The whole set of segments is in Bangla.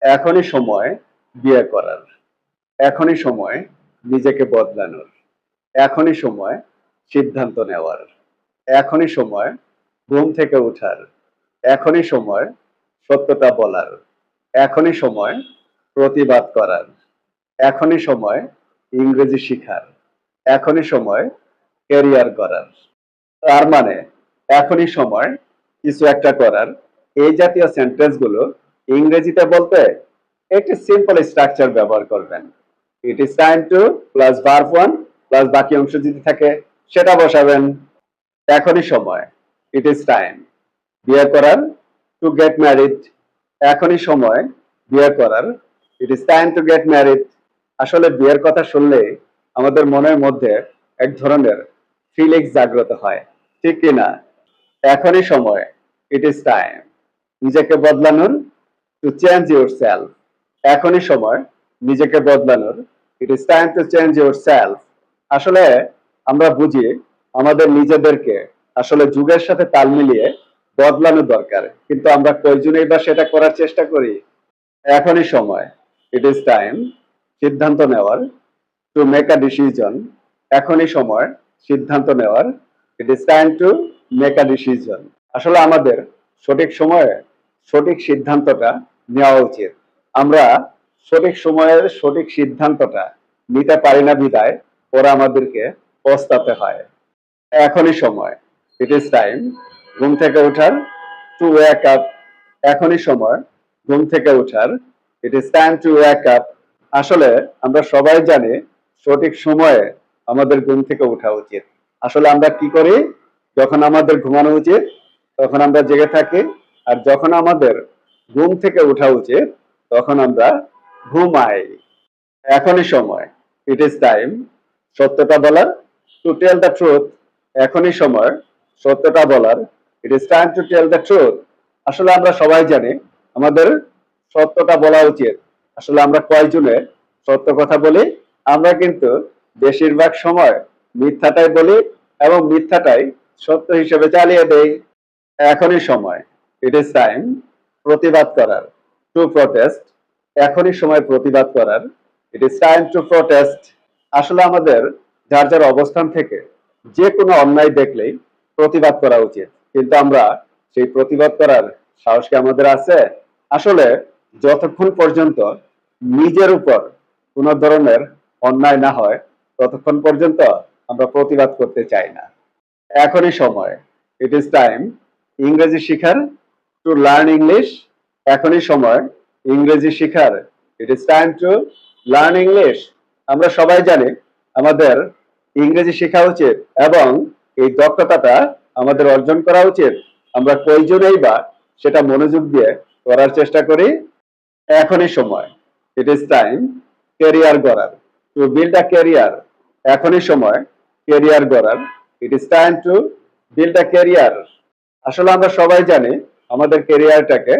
এখনই সময় বিয়ে করার, এখনই সময় নিজেকে বদলানোর, এখনই সময় সিদ্ধান্ত নেওয়ার, এখনই সময় ঘুম থেকে ওঠার, এখনই সময় সত্যটা বলার, এখনই সময় প্রতিবাদ করার, এখনই সময় ইংরেজি শিখার, এখনই সময় ক্যারিয়ার করার। তার মানে এখনই সময় কিছু একটা করার। এই জাতীয় সেন্টেন্স গুলো ইংরেজিতে বলতে একটি সিম্পল স্ট্রাকচার ব্যবহার করবেন। ইট is time two plus verb one plus বাকি অংশ যদি থাকে সেটা বসাবেন। এখনই সময়, ইট ইজ টাইম বিয়ে করার, টু গেট ম্যারিড। এখনই সময় বিয়ে করার, ইট is time to get married. আসলে বিয়ের কথা শুনলে আমাদের মনের মধ্যে এক ধরনের ফিলিংস জাগ্রত হয়, ঠিক কিনা? এখনই সময়, ইট ইজ টাইম নিজেকে বদলানোর, টু চেঞ্জ ইউর সেলফ। এখনই সময় নিজেকে বদলানোর, ইট is time to change your self. আসলে আমরা বুঝি আমাদের নিজেদেরকে আসলে যুগের সাথে তাল মিলিয়ে বদলানো দরকার, কিন্তু আমরা কয়জনেই বা সেটা করার চেষ্টা করি? এখনই সময়, ইট ইজ টাইম সিদ্ধান্ত নেওয়ার, টু মেক আ ডিসিশন। এখনই সময় সিদ্ধান্ত নেওয়ার, ইট is time to make a decision. আসলে আমাদের সঠিক সময়ে সঠিক সিদ্ধান্তটা নেওয়া উচিত। আমরা সঠিক সময়ের সঠিক সিদ্ধান্তটা নিতে পারি না বিদায় ওরা আমাদেরকে পস্তাতে হয়। এখনই সময়, ইট ইজ টাইম ঘুম থেকে ওঠার, টু ওয়েক আপ। এখনই সময় ঘুম থেকে ওঠার, ইট is time two wake up. আসলে আমরা সবাই জানি সঠিক সময়ে আমাদের ঘুম থেকে ওঠা উচিত। আসলে আমরা কি করি? যখন আমাদের ঘুমানো উচিত তখন আমরা জেগে থাকি, আর যখন আমাদের ঘুম থেকে ওঠা উচিত তখন আমরা ঘুমাই। এখনই সময়, ইট ইজ টাইম সত্যটা বলার, টু টেল দ্য ট্রুথ। এখনই সময় সত্যটা বলার, it is time to tell the truth. আসলে আমরা সবাই জানি আমাদের সত্যটা বলা উচিত। আসলে আমরা কয়জনে সত্য কথা বলি? আমরা কিন্তু বেশিরভাগ সময় মিথ্যাটাই বলি এবং মিথ্যাটাই সত্য হিসেবে চালিয়ে দেই। এখনই সময়, ইট ইজ টাইম প্রতিবাদ করার, টু প্রটেস্ট। এখনই সময় প্রতিবাদ করার, ইট ইজ টাইম টু প্রটেস্ট। আসলে আমাদের যার যার অবস্থান থেকে যে কোনো অন্যায় দেখলেই প্রতিবাদ করা উচিত, কিন্তু আমরা সেই প্রতিবাদ করার সাহস কি আমাদের আছে? আসলে যতক্ষণ পর্যন্ত নিজের উপর কোনো ধরনের অন্যায় না হয় ততক্ষণ পর্যন্ত আমরা প্রতিবাদ করতে চাই না। এখনই সময়, ইট ইজ টাইম ইংরেজি শিখার, টু লার্ন ইংলিশ। এখনই সময় ইংরেজি শিখার, ইট is time to learn English. আমরা সবাই জানি আমাদের ইংরেজি শেখা উচিত এবং এই দক্ষতাটা আমাদের অর্জন করা উচিত। আমরা কয়জনেই বা সেটা মনোযোগ দিয়ে করার চেষ্টা করি? এখনই সময়, ইট ইজ টাইম ক্যারিয়ার গড়ার, টু বিল্ড আ ক্যারিয়ার। এখনই সময় ক্যারিয়ার গড়ার, ইট is time to build a career. আসলে আমরা সবাই জানি আমাদের ক্যারিয়ারটাকে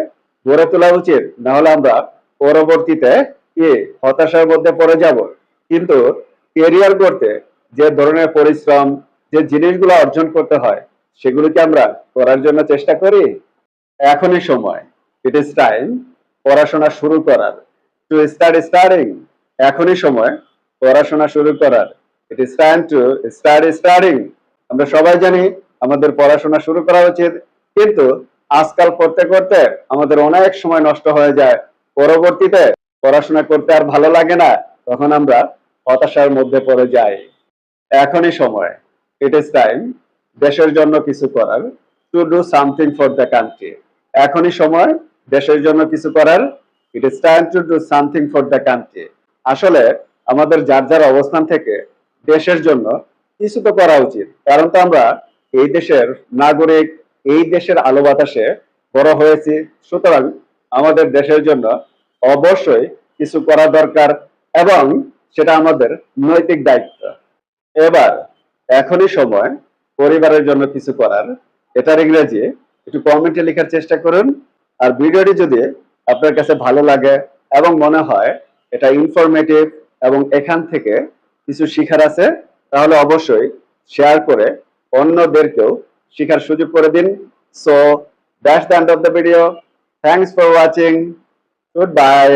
গড়ে তোলা উচিত, না হলে আমরা পরবর্তীতে কি হতাশার মধ্যে পড়ে যাব। কিন্তু ক্যারিয়ার গড়তে যে ধরনের পরিশ্রম, যে জিনিসগুলো অর্জন করতে হয় সেগুলো কি আমরা করার জন্য চেষ্টা করি? এখনই সময়, ইট ইজ টাইম পড়াশোনা শুরু করার, টু স্টার্ট স্টাডিং। এখনই সময় পড়াশোনা শুরু করার, ইট is time to start studying. আমরা সবাই জানি আমাদের পড়াশোনা শুরু করা উচিত, কিন্তু আজকাল করতে করতে আমাদের অনেক সময় নষ্ট হয়ে যায়। পরবর্তীতে পড়াশোনা করতে আর ভালো লাগে না, তখন আমরা হতাশার মধ্যে পড়ে যাই। এখনই সময়, ইট ইজ টাইম দেশের জন্য কিছু করার, to do something for the country. এখনই সময় দেশের জন্য কিছু করার, ইট is time to do something for the country. আসলে আমাদের যার যার অবস্থান থেকে দেশের জন্য কিছু তো করা উচিত, কারণ তো আমরা এই দেশের নাগরিক, এই দেশের আলো বাতাসে বড় হয়েছি। সুতরাং আমাদের দেশের জন্য অবশ্যই কিছু করা দরকার এবং সেটা আমাদের নৈতিক দায়িত্ব। এবার এখনই সময় পরিবারের জন্য কিছু করার, এটার ইংরেজি একটু কমেন্টে লেখার চেষ্টা করুন। আর ভিডিওটি যদি আপনার কাছে ভালো লাগে এবং মনে হয় এটা ইনফরমেটিভ এবং এখান থেকে কিছু শিখার আছে, তাহলে অবশ্যই শেয়ার করে অন্যদেরকেও শিখার সুযোগ করে দিন। So that's the end of the video. Thanks for watching. Good bye.